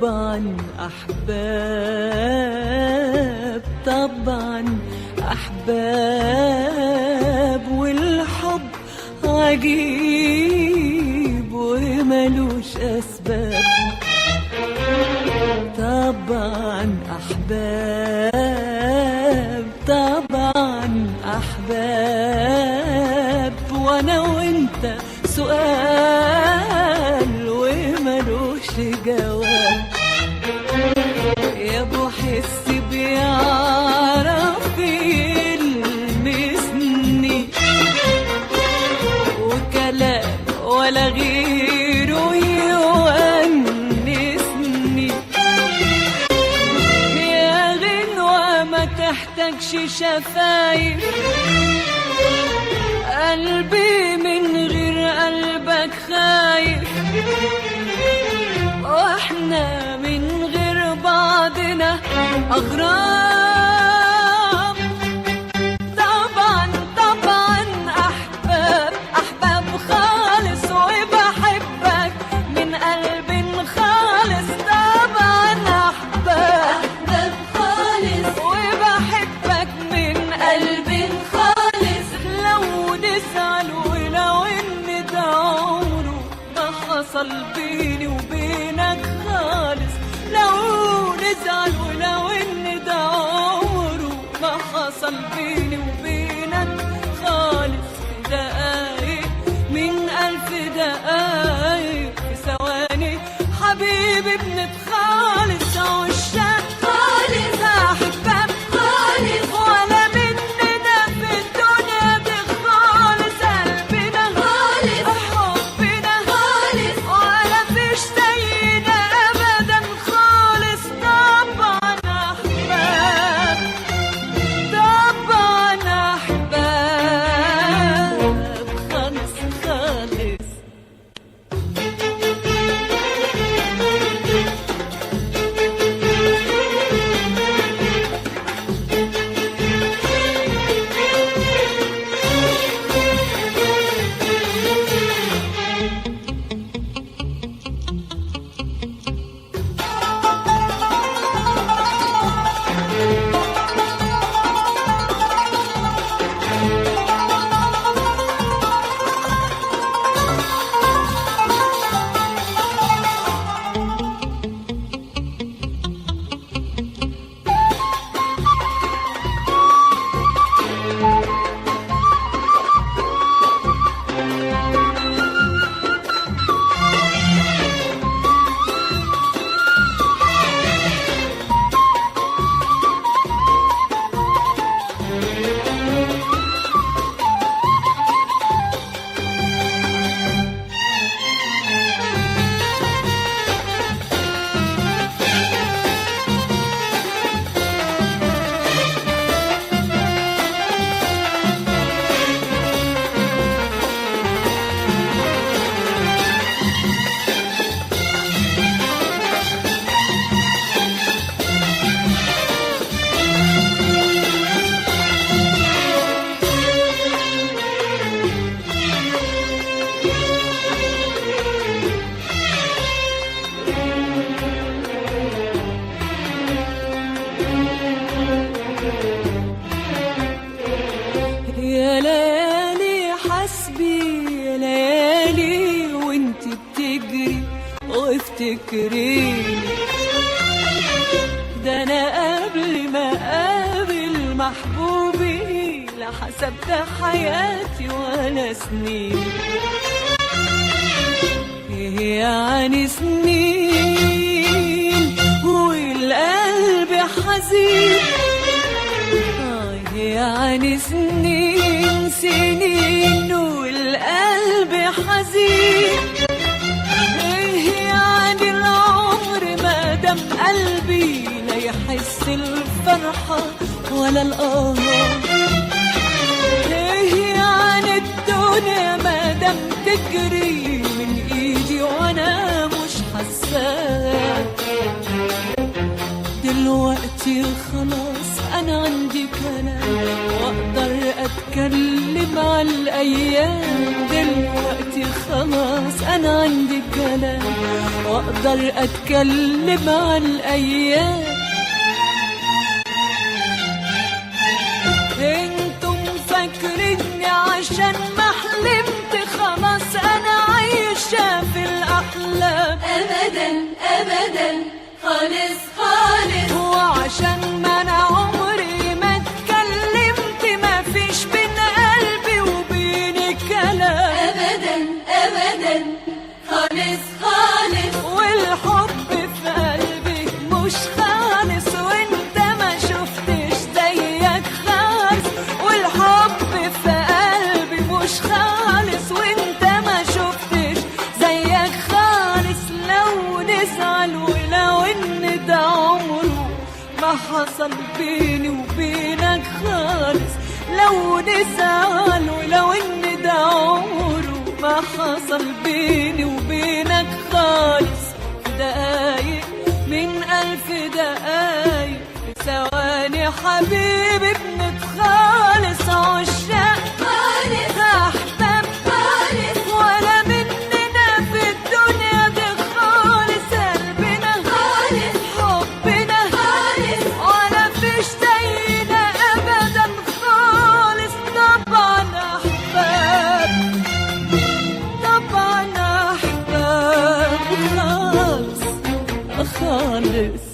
طبعا أحباب، طبعا أحباب، والحب عجيب وملوش أسباب. طبعا أحباب، طبعا أحباب، وأنا وأنت سؤال وملوش جواب. يا ابو حس بيعرف يلمسني، وكلام ولا غيره يونسني. يا غنوة ما تحتاجش شفايف، قلبي من غير قلبك خايف، واحنا من غير بعضنا أغراب. طبعا طبعا أحباب، أحباب خالص وبحبك من قلب خالص. طبعا أحباب، أحباب خالص وبحبك من قلب خالص. لو نزعل ولو إن ده عمره ما حصل بيني وبينك خالص. لو نزعل ولو إن ده عمره ما حصل بيني وبينك خالص. في دقايق من 1000 دقايق، في ثواني حبيبي بنتخالص. عشاق خالص، أحباب خالص، ولا مننا في الدنيا دي خالص. قلبنا خالص، حبنا خالص، ولا فيش زينا أبدا خالص. طبعا أحباب، طبعا أحباب خالص خالص. يا ليالي حسبي، يا ليالي وانت بتجري وافتكريني. ده انا قبل ما اقابل محبوبي لا حسبت حياتي ولا سنين. ايه يعني سنين والقلب حزين؟ يعني سنين سنين والقلب حزين. ايه يعني العمر ما دام قلبي لا يحس الفرحة ولا القهر؟ ايه يعني الدنيا ما دام تجري من ايدي وانا مش حاساها؟ دلوقتي خلاص انا عندي كلام واقدر اتكلم على الايام. دلوقتي خلاص خلاص أنا عندي الكلام، وأقدر أتكلم عن الأيام. انتم فاكريني عشان ما حلمت خلاص أنا عايشة في الأحلام؟ أبدا أبدا خالص خالص. وعشان ما أنا عمري ما اتكلمت، ما فيش بين قلبي وبينك كلام. أبدا أبدا خالص خالص. والحب في قلبي مش خالص، وانت ما شفتش زيك خالص. والحب في قلبي مش خالص، وانت ما شفتش زيك خالص. لو نزعل ولو ان ده عمره ما حصل بيني وبينك خالص. لو نزعل ولو ان ده عمره ما حصل بيني وبينك خالص. في دقايق من 1000 دقايق، في ثواني حبيبي بنتخالص. عشاق خالص أحباب خالص. ولا مننا في الدنيا دي خالص. قلبنا خالص حبنا خالص. ولا فيش زينا أبدا خالص. طبعا أحباب، طبعا أحباب خالص خالص.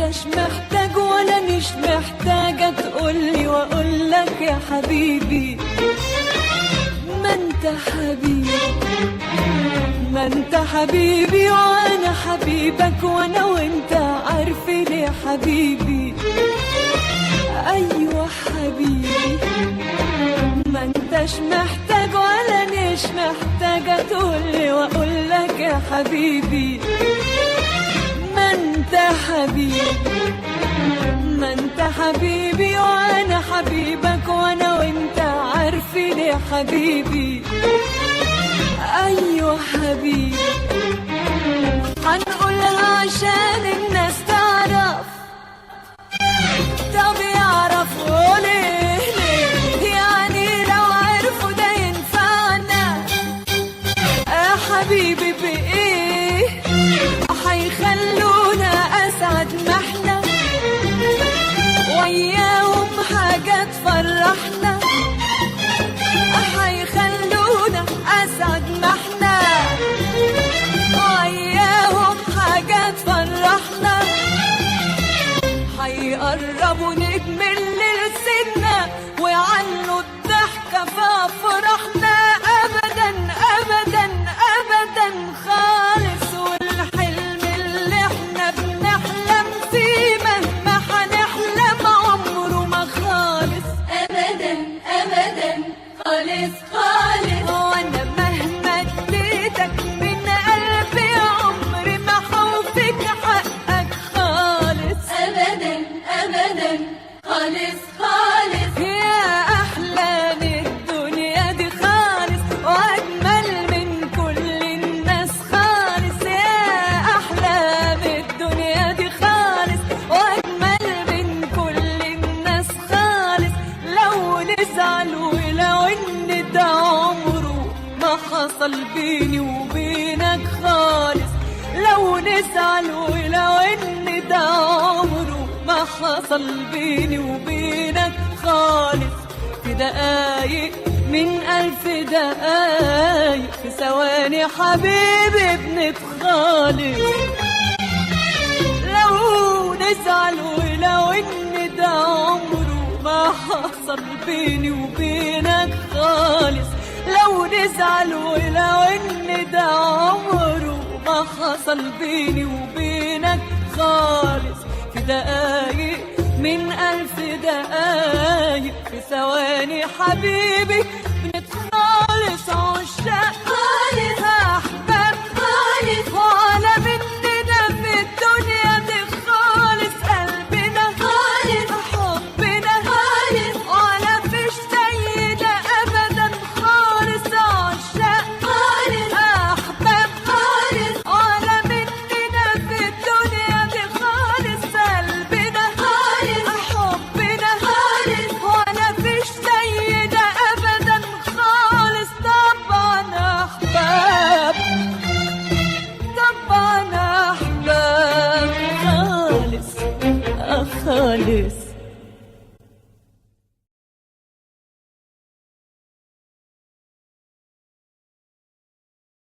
مش محتاج ولا مش محتاجة تقولي وأقولك يا حبيبي. ما انت حبيبي، ما انت حبيبي وانا حبيبك، وانا وانت عارفين يا حبيبي. ايوه حبيبي، ما انتش محتاج ولا مش محتاجة تقولي واقولك يا حبيبي. ما انت حبيبي، ما انت حبيبي وانا حبيبك، وانا وانت عارفين يا حبيبي. ايوه حبيبي، هنقولها عشان الناس تعرف. طب يعرفوا ليه؟ ليه يعني لو عرفوا ده ينفعنا يا حبيبي بايه؟ هيخلونا اسعد ما احنا وياهم حاجة تفرحنا. هيخلونا اسعد ما احنا قربوا نجمل لسنا ويعلوا الضحكة ففرحنا أبدا أبدا أبدا خالص. والحلم اللي احنا بنحلم فيه مهما حنحلم عمره ما خالص أبدا أبدا خالص خالص. وأنا مهما اديتك من قلبي عمري ما حوفيك حقك خالص أبدا أبدا خالص خالص. يا أحلام الدنيا دي خالص وأجمل من كل الناس خالص. يا أحلام الدنيا دي خالص وأجمل من كل الناس خالص. لو نزعل ولو إن ده عمره ما حصل بيني وبينك خالص. لو نزعل ولو إن ده عمره ما حصل بيني وبينك خالص. في دقايق من 1000 دقايق في ثواني حبيبي بنتخالص. لو نزعل ولو إن ده عمره ما حصل بيني وبينك خالص. لو نزعل ولو إن ده عمره ما حصل بيني وبينك خالص. في دقايق من 1000 دقايق في ثواني حبيبي بنتخالص. عشاق خالص أحباب خالص ولا مننا في الدنيا دي خالص. قلبنا خالص حبنا خالص ولا فيش زي ده أبدا خالص. عشاق خالص أحباب خالص ولا مننا في الدنيا دي خالص. قلبنا خالص حبنا خالص ولا فيش زي ده أبدا خالص. طبعا أحباب طبعا أحباب خالص خالص.